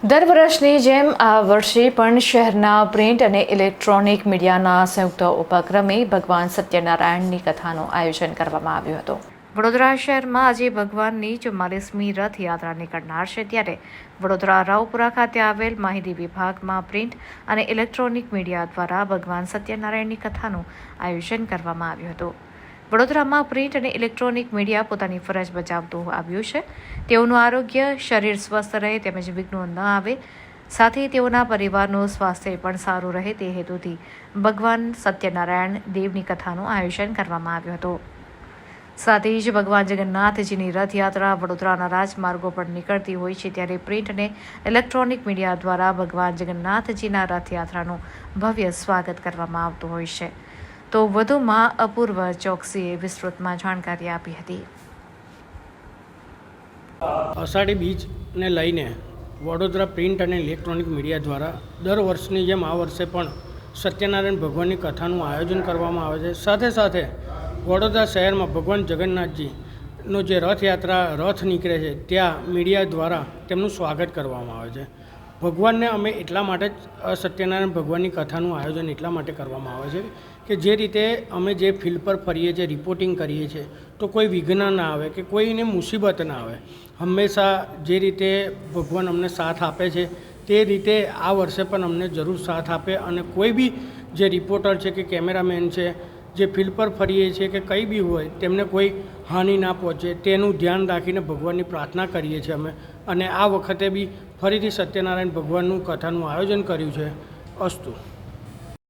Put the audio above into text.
દર વર્ષની જેમ આ વર્ષે પણ શહેરના પ્રિન્ટ અને ઇલેક્ટ્રોનિક મીડિયાના સંયુક્ત ઉપક્રમે ભગવાન સત્યનારાયણની કથાનું આયોજન કરવામાં આવ્યું હતું। વડોદરા શહેરમાં આજે ભગવાનની 44મી રથયાત્રા નીકળનાર છે, ત્યારે વડોદરા રાવપુરા ખાતે આવેલ માહિતી વિભાગમાં પ્રિન્ટ અને ઇલેક્ટ્રોનિક મીડિયા દ્વારા ભગવાન સત્યનારાયણની કથાનું આયોજન કરવામાં આવ્યું હતું। વડોદરામાં પ્રિન્ટ અને ઇલેક્ટ્રોનિક મીડિયા પોતાની ફરજ બજાવતું આવ્યું છે। તેઓનું આરોગ્ય, શરીર સ્વસ્થ રહે તેમજ વિઘ્નો ન આવે, સાથે તેઓના પરિવારનું સ્વાસ્થ્ય પણ સારું રહે તે હેતુથી ભગવાન સત્યનારાયણ દેવની કથાનું આયોજન કરવામાં આવ્યું હતું। સાથે જ ભગવાન જગન્નાથજીની રથયાત્રા વડોદરાના રાજમાર્ગો પર નીકળતી હોય છે, ત્યારે પ્રિન્ટ અને ઇલેક્ટ્રોનિક મીડિયા દ્વારા ભગવાન જગન્નાથજીના રથયાત્રાનું ભવ્ય સ્વાગત કરવામાં આવતું હોય છે। તો વધુમાં અપૂર્વ ચોકસીએ વિસ્તૃતમાં જાણકારી આપી હતી। અષાઢી બીજને લઈને વડોદરા પ્રિન્ટ અને ઇલેક્ટ્રોનિક મીડિયા દ્વારા દર વર્ષની જેમ આ વર્ષે પણ સત્યનારાયણ ભગવાનની કથાનું આયોજન કરવામાં આવે છે। સાથે સાથે વડોદરા શહેરમાં ભગવાન જગન્નાથજીનો જે રથ નીકળે છે ત્યાં મીડિયા દ્વારા તેમનું સ્વાગત કરવામાં આવે છે। ભગવાનને અમે એટલા માટે જ સત્યનારાયણ ભગવાનની કથાનું આયોજન એટલા માટે કરવામાં આવે છે કે જે રીતે અમે જે ફિલ્ડ પર ફરીએ છીએ, રિપોર્ટિંગ કરીએ છીએ, તો કોઈ વિઘ્ન ના આવે કે કોઈને મુસીબત ના આવે। હંમેશા જે રીતે ભગવાન અમને સાથ આપે છે તે રીતે આ વર્ષે પણ અમને જરૂર સાથ આપે અને કોઈ બી જે રિપોર્ટર છે કે કેમેરામેન છે, જે ફિલ્ડ પર ફરીએ છીએ કે કંઈ બી હોય, તેમને કોઈ હાનિ ના પહોંચે તેનું ધ્યાન રાખીને ભગવાનની પ્રાર્થના કરીએ છીએ અમે। અને આ વખતે બી ફરીથી સત્યનારાયણ ભગવાનનું કથાનું આયોજન કર્યું છે। અસ્તુ।